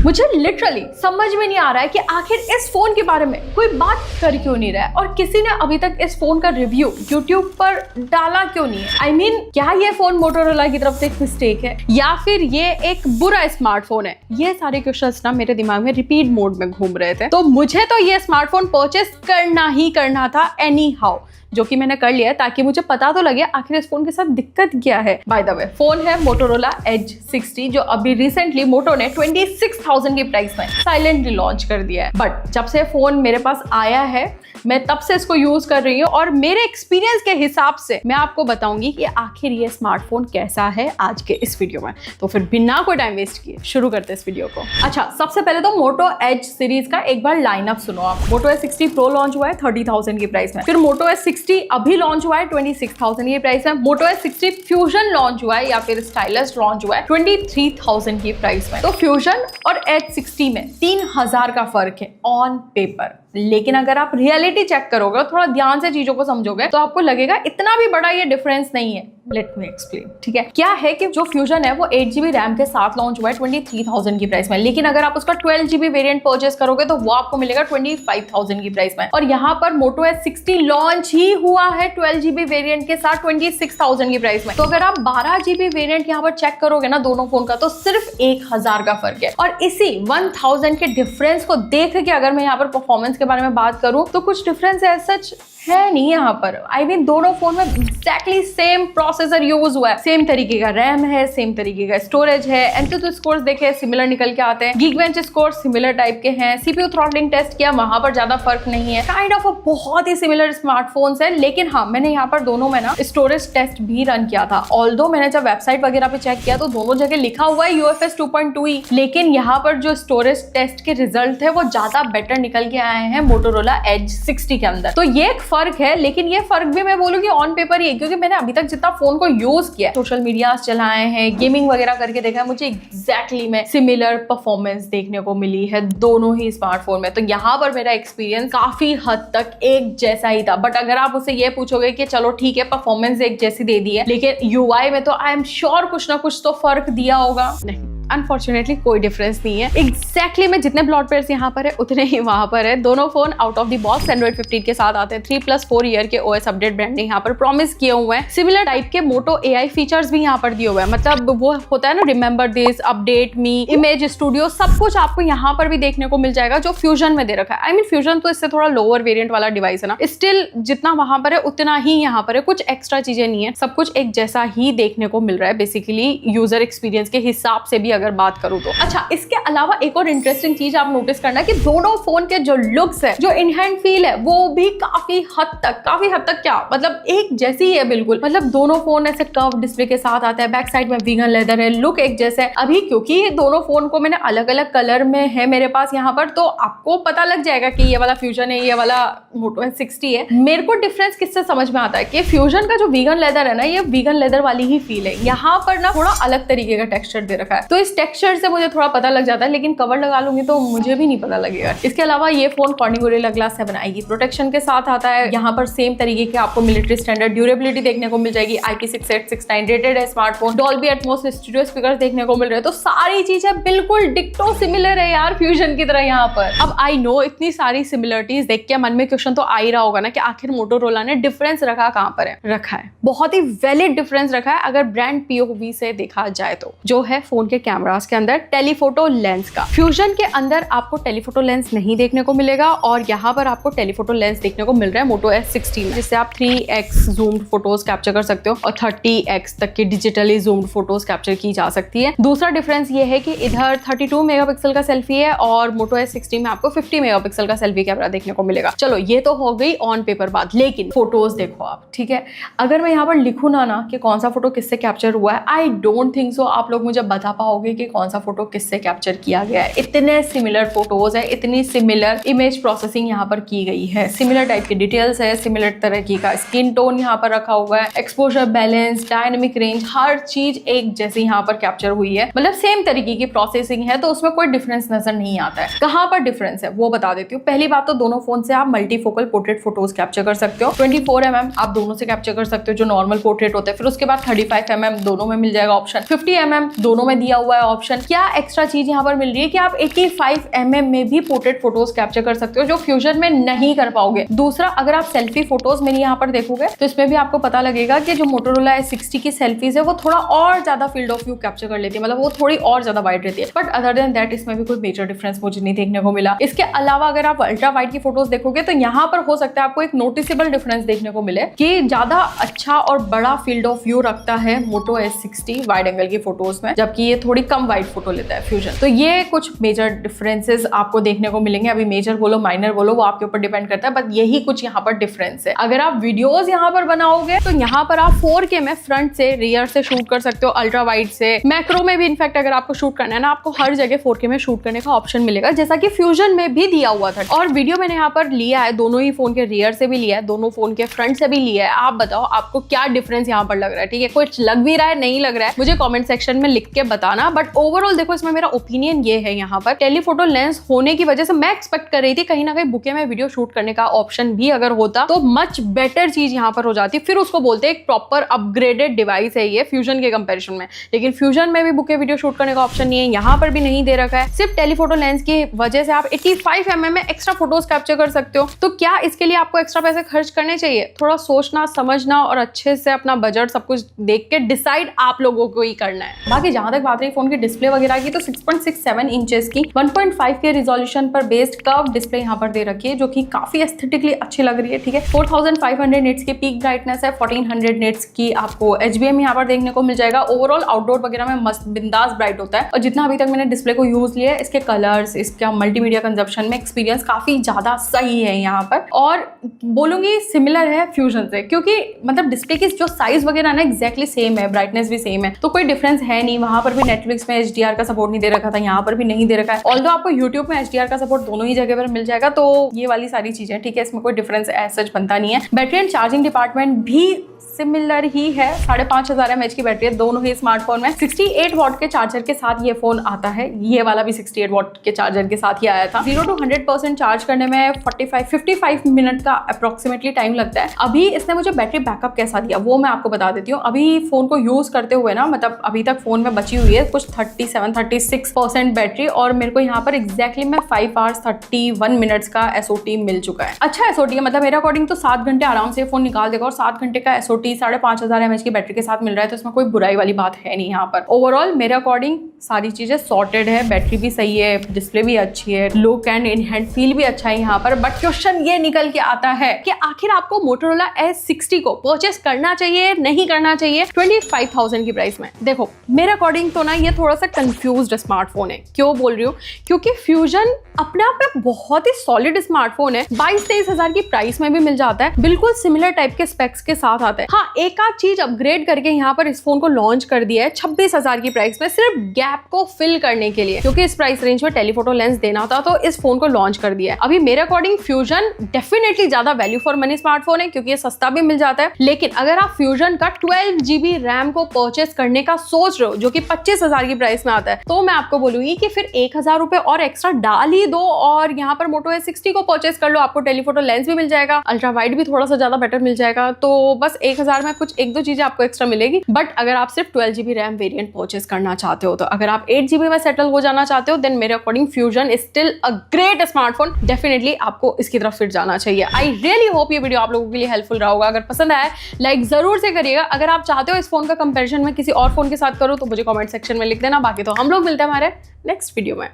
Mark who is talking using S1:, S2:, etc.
S1: मुझे लिटरली समझ में नहीं आ रहा है कि आखिर इस फोन के बारे में कोई बात कर क्यों नहीं रहा है और किसी ने अभी तक इस फोन का रिव्यू YouTube पर डाला क्यों नहीं है। I mean, क्या ये फोन मोटोरोला की तरफ से एक मिस्टेक है या फिर ये एक बुरा स्मार्टफोन है? ये सारे क्वेश्चंस ना मेरे दिमाग में रिपीट मोड में घूम रहे थे। तो मुझे तो ये स्मार्टफोन परचेस करना ही करना था एनी हाउ, जो कि मैंने कर लिया है ताकि मुझे पता तो लगे आखिर इस फोन के साथ दिक्कत क्या है। बाय द वे, फोन है मोटोरोला एज 60 जो अभी रिसेंटली मोटो ने 26,000 की प्राइस में साइलेंटली लॉन्च कर दिया है। बट जब से फोन मेरे पास आया है मैं तब से इसको यूज कर रही हूँ और मेरे एक्सपीरियंस के हिसाब से मैं आपको बताऊंगी कि आखिर ये स्मार्टफोन कैसा है आज के इस वीडियो में। तो फिर बिना कोई टाइम वेस्ट किए शुरू करते हैं इस वीडियो को। अच्छा, सबसे पहले तो मोटो एज सीरीज का एक बार लाइनअप सुनो आप। मोटो S60 प्रो लॉन्च हुआ है 30,000 की प्राइस में। फिर मोटो S60 अभी लॉन्च हुआ है 26,000 की प्राइस में। मोटो S60 फ्यूजन लॉन्च हुआ है या फिर स्टाइलस लॉन्च हुआ है 23,000 की प्राइस में। तो फ्यूजन और S60 में 3,000 का फर्क है ऑन पेपर, लेकिन अगर आप रियलिटी चेक करोगे, थोड़ा ध्यान से चीजों को समझोगे तो आपको लगेगा इतना भी बड़ा ये डिफरेंस नहीं है। Let me explain. ठीक है, क्या है कि जो फ्यूजन है वो 8GB रैम के साथ लॉन्च हुआ है 23,000 की प्राइस में, लेकिन अगर आप उसका 12GB वेरिएंट परचेस करोगे तो वो आपको मिलेगा 25,000 की प्राइस में। और यहाँ पर मोटो S60 लॉन्च ही हुआ है 12GB वेरिएंट के साथ 26,000 की प्राइस में। तो अगर आप 12GB वेरिएंट यहाँ पर चेक करोगे ना दोनों फोन का, तो सिर्फ 1,000 का फर्क है। और इसी 1,000 के डिफरेंस को देख के अगर मैं यहाँ पर परफॉर्मेंस के बारे में बात करूं तो कुछ डिफरेंस सच है नहीं यहाँ पर। आई मीन, दोनों फोन में एक्जैक्टली सेम प्रोसेसर यूज हुआ है, सेम तरीके का रैम है, सेम तरीके का स्टोरेज है। एंटुटू स्कोर्स देखे सिमिलर निकल के आते हैं, गीकबेंच स्कोर सिमिलर टाइप के हैं। सीपीयू थ्रॉटलिंग टेस्ट किया, वहां पर ज्यादा फर्क नहीं है। काइंड ऑफ बहुत ही सिमिलर स्मार्टफोन्स है। लेकिन हाँ, मैंने यहाँ पर दोनों में ना स्टोरेज टेस्ट भी रन किया था। ऑल्दो मैंने जब वेबसाइट वगैरह पे चेक किया तो दोनों जगह लिखा हुआ है UFS 2.2E, लेकिन यहाँ पर जो स्टोरेज टेस्ट के रिजल्ट है वो ज्यादा बेटर निकल के आए हैं मोटोरोला एज 60 के अंदर। तो ये एक फर्क है, लेकिन ये फर्क भी मैं बोलूंगी ऑन पेपर ही है, क्योंकि मैंने अभी तक जितना फोन को यूज किया, सोशल मीडिया चलाए हैं, गेमिंग वगैरह करके देखा है, मुझे एग्जैक्टली में सिमिलर परफॉर्मेंस देखने को मिली है दोनों ही स्मार्टफोन में। तो यहाँ पर मेरा एक्सपीरियंस काफी हद तक एक जैसा ही था। बट अगर आप उसे ये पूछोगे कि चलो ठीक है परफॉर्मेंस एक जैसी दे दी है, लेकिन UI में तो आई एम श्योर कुछ ना कुछ तो फर्क दिया होगा, नहीं, अनफॉर्चुनेटली कोई डिफरेंस नहीं है। एग्जैक्टली में जितने प्लॉट पेयर्स यहाँ पर है उतने ही वहां पर है। दोनों phone out of the box Android 15 के साथ आते हैं। 3+4 ईयर के OS अपडेट ब्रांडिंग यहाँ पर प्रॉमिस किए हुए हैं। सिमिलर टाइप के मोटो AI फीचर्स भी यहाँ पर दिए हुए हैं। मतलब वो होता है ना, remember this, update me, image studio, सब कुछ आपको यहाँ पर भी देखने को मिल जाएगा जो फ्यूजन में दे रखा है। आई मीन, फ्यूजन तो इससे थोड़ा लोअर वेरियंट वाला डिवाइस है ना, स्टिल जितना वहां पर है उतना ही यहाँ पर है, कुछ एक्स्ट्रा चीजें नहीं है, सब कुछ एक जैसा ही देखने को मिल रहा है बेसिकली यूजर एक्सपीरियंस के हिसाब से भी अगर बात करूँ तो। अच्छा, इसके अलावा एक और इंटरेस्टिंग चीज आप नोटिस करना कि दोनों फोन के जो लुक्स है, जो इन हैंड फील है, वो भी काफी हद तक क्या मतलब एक जैसी ही है बिल्कुल। मतलब दोनों फोन ऐसे कर्व डिस्प्ले के साथ आते हैं, बैक साइड में वीगन लेदर है, लुक एक जैसे है। अभी क्योंकि दोनों फोन को मैंने अलग अलग कलर में है मेरे पास यहाँ पर, तो आपको पता लग जाएगा कि ये वाला फ्यूजन है, ये वाला मोटो S60 है। मेरे को डिफरेंस किससे समझ में आता है कि फ्यूजन का जो वीगन लेदर है ना, ये वीगन लेदर वाली ही फील है। यहाँ पर ना थोड़ा अलग तरीके का टेक्सचर दे रखा है, तो इस टेक्सचर से मुझे थोड़ा पता लग जाता है, लेकिन कवर लगा लूंगी तो मुझे भी नहीं पता लगेगा। इसके अलावा ये फोन Corning Gorilla Glass 7 आएगी, प्रोटेक्शन के साथ आता है। यहाँ पर सेम तरीके के आपको मिलिट्री स्टैंडर्ड ड्यूरेबिलिटी देखने को मिल जाएगी। IP6869 रेटेड है smartphone. Dolby Atmos studio speakers देखने को मिल रहे हैं। तो सारी चीजें बिल्कुल डिक्टो सिमिलर है यार फ्यूजन की तरह यहाँ पर। अब आई नो इतनी सारी सिमिलरिटीज देख के मन में क्वेश्चन तो आ ही रहा होगा ना कि आखिर मोटोरोला ने डिफरेंस रखा कहाँ पर है। रखा है, बहुत ही वैलिड डिफरेंस रखा है अगर ब्रांड POV से देखा जाए तो, जो है फोन के कैमरास के अंदर टेलीफोटो लेंस का। फ्यूजन के अंदर आपको टेलीफोटो लेंस नहीं देखने को मिलेगा और यहाँ पर आपको टेलीफोटो लेंस देखने को मिल रहा है मोटो S60 में, जिससे आप 3x जूम्ड फोटोज कैप्चर कर सकते हो और 30x तक की डिजिटली जूम्ड फोटोज कैप्चर की जा सकती है। दूसरा डिफरेंस ये है कि इधर 32 मेगापिक्सल का सेल्फी है और मोटो S60 में आपको 50 मेगापिक्सल का सेल्फी कैमरा देखने को मिलेगा। चलो ये तो हो गई ऑन पेपर बात, लेकिन फोटोज देखो आप, ठीक है। अगर मैं यहाँ पर लिखूँ ना कि कौन सा फोटो किससे कैप्चर हुआ है, आई डोंट थिंक सो आप लोग मुझे बता पाओगे कि कौन सा फोटो किससे कैप्चर किया गया है। इतने सिमिलर फोटोज है, इतनी सिमिलर इमेज प्रोसेसिंग यहाँ पर की गई है, सिमिलर टाइप की डिटेल्स है, सिमिलर तरह की का स्किन टोन यहाँ पर रखा हुआ है, एक्सपोजर बैलेंस, डायनेमिक रेंज, हर चीज एक जैसी यहाँ पर कैप्चर हुई है। मतलब सेम तरीके की प्रोसेसिंग है, तो उसमें कोई डिफरेंस नजर नहीं आता है। कहाँ पर डिफरेंस है वो बता देती हूँ। पहली बात तो दोनों फोन से आप मल्टीफोकल पोर्ट्रेट फोटोज कैप्चर कर सकते हो। 24mm आप दोनों से कैप्चर कर सकते हो जो नॉर्मल पोर्ट्रेट होते हैं। फिर उसके बाद 35mm दोनों में मिल जाएगा ऑप्शन, 50mm दोनों में दिया हुआ हुआ है ऑप्शन। क्या एक्स्ट्रा चीज यहाँ पर मिल रही है कि आप 85mm में भी पोर्ट्रेट फोटोज कैप्चर कर सकते हो, जो फ्यूजन में नहीं कर पाओगे। दूसरा, अगर आप सेल्फी फोटोज में यहाँ पर देखोगे तो इसमें भी आपको पता लगेगा कि जो मोटोरोला S60 की सेल्फीज है वो थोड़ा और ज्यादा फील्ड ऑफ व्यू कैप्चर कर लेती है, मतलब वो थोड़ी और ज्यादा वाइड रहती है। बट अदर देन दैट इसमें भी कोई मेजर डिफरेंस मुझे नहीं देखने को मिला। इसके अलावा अगर आप अल्ट्रा वाइड की फोटोज देखोगे तो यहाँ पर हो सकता है आपको एक नोटिसेबल डिफरेंस देखने को मिले कि ज्यादा अच्छा और बड़ा फील्ड ऑफ व्यू रखता है मोटो S60 वाइड एंगल की फोटोज में, जबकि ये थोड़ी कम वाइड फोटो लेता है फ्यूजन। तो ये कुछ मेजर डिफरेंसेस आपको देखने को मिलेंगे। अभी मेजर बोलो माइनर बोलो वो आपके ऊपर डिपेंड करता है, बट यही कुछ यहाँ पर डिफरेंस है। अगर आप वीडियोस यहाँ पर बनाओगे तो यहाँ पर आप 4K में फ्रंट से रियर से शूट कर सकते हो, अल्ट्रा वाइड से, मैक्रो में भी। इनफैक्ट अगर आपको शूट करना है ना, आपको हर जगह 4K में शूट करने का ऑप्शन मिलेगा, जैसा कि फ्यूजन में भी दिया हुआ था। और वीडियो मैंने यहाँ पर लिया है, दोनों ही फोन के रियर से भी लिया है, दोनों फोन के फ्रंट से भी लिया है। आप बताओ आपको क्या डिफरेंस यहाँ पर लग रहा है, ठीक है? कुछ लग भी रहा है, नहीं लग रहा है, मुझे कमेंट सेक्शन में लिख के बताना। बट ओवरऑल देखो, इसमें मेरा ओपिनियन ये है, यहाँ पर टेलीफोटो लेंस होने की वजह से मैं एक्सपेक्ट कर रही थी कहीं ना कहीं बुके में वीडियो शूट करने का ऑप्शन भी अगर होता तो मच बेटर चीज यहाँ पर हो जाती। फिर उसको बोलते हैं एक प्रॉपर अपग्रेडेड डिवाइस है ये फ्यूजन के कंपैरिजन में। लेकिन फ्यूजन में भी बुके वीडियो शूट करने का ऑप्शन नहीं है, यहाँ पर भी नहीं दे रखा है। सिर्फ टेलीफोटो लेंस की वजह से आप 85mm में एक्स्ट्रा फोटोज कैप्चर कर सकते हो। तो क्या इसके लिए आपको एक्स्ट्रा पैसे खर्च करने चाहिए? थोड़ा सोचना समझना और अच्छे से अपना बजट सब कुछ देख के डिसाइड आप लोगों को ही करना है। बाकी जहां तक बात रही फोन की डिस्प्ले वगैरह की, तो 6.67 इंचेस की 1.5 के रिजोल्यूशन पर बेस्ड कर्व डिस्प्ले यहाँ पर दे रखी है, जो कि काफी एस्थेटिकली अच्छी लग रही है, ठीक है? 4500 निट्स की पीक ब्राइटनेस है, 1400 निट्स की आपको HBM यहाँ पर देखने को मिल जाएगा। ओवरऑल आउटडोर वगैरह में मस्त बिंदास ब्राइट होता है। और जितना अभी तक मैंने डिस्प्ले को यूज लिया है, इसके कलर्स, इसका मल्टीमीडिया कंजप्शन में एक्सपीरियंस काफी ज्यादा सही है यहाँ पर। और बोलूंगी सिमिलर है फ्यूजन से, क्योंकि मतलब डिस्प्ले की जो साइज वगैरह ना एग्जैक्टली सेम है, ब्राइटनेस भी सेम है, तो कोई डिफरेंस है नहीं। वहां पर भी नेटफ्लिक्स में HDR का सपोर्ट नहीं दे रखा था, यहाँ पर भी नहीं दे रखा है। ऑल्दो आपको यूट्यूब में HDR का सपोर्ट दोनों ही जगह पर मिल जाएगा। तो ये वाली सारी चीजें ठीक है, इसमें कोई डिफरेंस एज सच बनता नहीं है। बैटरी एंड चार्जिंग डिपार्टमेंट भी सिमिलर ही है, 5500 mAh की बैटरी है दोनों ही स्मार्टफोन में। 68 वॉट के चार्जर के साथ ये फोन आता है, ये वाला भी 68 वॉट के चार्जर के साथ ही आया था। 0 to 100% चार्ज करने में 55 मिनट का अप्रोक्सीमेटली टाइम लगता है। अभी इसने मुझे बैटरी बैकअप कैसा दिया वो मैं आपको बता देती हूँ। अभी फोन को यूज करते हुए ना, मतलब अभी तक फोन में बची हुई है कुछ 36% बैटरी, और मेरे को यहाँ पर एग्जैक्टली में 5 hours 31 मिनट्स का SOT मिल चुका है। अच्छा SOT है, मतलब मेरे अकॉर्डिंग तो 7 घंटे आराम से फोन निकाल देगा, और 7 घंटे का SOT 5500 mAh की बैटरी के साथ मिल रहा है, तो इसमें कोई बुराई वाली बात है नहीं। यहाँ पर ओवरऑल मेरे अकॉर्डिंग सारी चीजें सॉर्टेड है, बैटरी भी सही है, डिस्प्ले भी अच्छी है, look and in hand feel भी अच्छा है यहाँ पर। बट क्वेश्चन ये निकल के आता है कि आखिर आपको मोटोरोला S60 को परचेस करना चाहिए नहीं करना चाहिए 25,000 की प्राइस में? देखो मेरे अकॉर्डिंग तो ना ये थोड़ा सा कंफ्यूज्ड स्मार्टफोन है। क्यों बोल रही हूँ? क्योंकि फ्यूजन अपने आप में बहुत ही सॉलिड स्मार्टफोन है, 22-23 हजार की प्राइस में भी मिल जाता है, बिल्कुल सिमिलर टाइप के स्पेक्स के साथ आता है। हाँ, एक आध चीज अपग्रेड करके यहाँ पर इस फोन को लॉन्च कर दिया है 26,000 की प्राइस में, सिर्फ गैप को फिल करने के लिए, क्योंकि इस प्राइस रेंज में टेलीफोटो लेंस देना था तो इस फोन को लॉन्च कर दिया है। अभी मेरे अकॉर्डिंग फ्यूजन डेफिनेटली ज्यादा वैल्यू फॉर मनी स्मार्टफोन है, क्योंकि ये सस्ता भी मिल जाता है। लेकिन अगर आप फ्यूजन का 12GB रैम को परचेस करने का सोच रहे हो, जो कि 25,000 की प्राइस में आता है, तो मैं आपको बोलूंगी कि फिर 1,000 रुपए और एक्स्ट्रा डाल ही दो और यहाँ पर मोटो S60 को परचेस कर लो। आपको टेलीफोटो लेंस भी मिल जाएगा, अल्ट्रा वाइड भी थोड़ा सा ज्यादा बेटर मिल जाएगा, तो बस 1,000 में कुछ एक दो चीजें आपको एक्स्ट्रा मिलेगी। बट अगर आप सिर्फ 12GB रैम वेरिएंट परचेस करना चाहते हो, तो अगर आप 8GB में सेटल हो जाना चाहते हो, देन मेरे according fusion is still a great smartphone. Definitely आपको इसकी तरफ फिर जाना चाहिए। आई रियली होप ये वीडियो आप लोगों के लिए हेल्पफुल रहा होगा। अगर पसंद आया लाइक जरूर से करिएगा। अगर आप चाहते हो इस फोन का कंपैरिजन में किसी और फोन के साथ करो तो मुझे कमेंट सेक्शन में लिख देना। बाकी तो हम लोग मिलते हैं हमारे नेक्स्ट वीडियो में।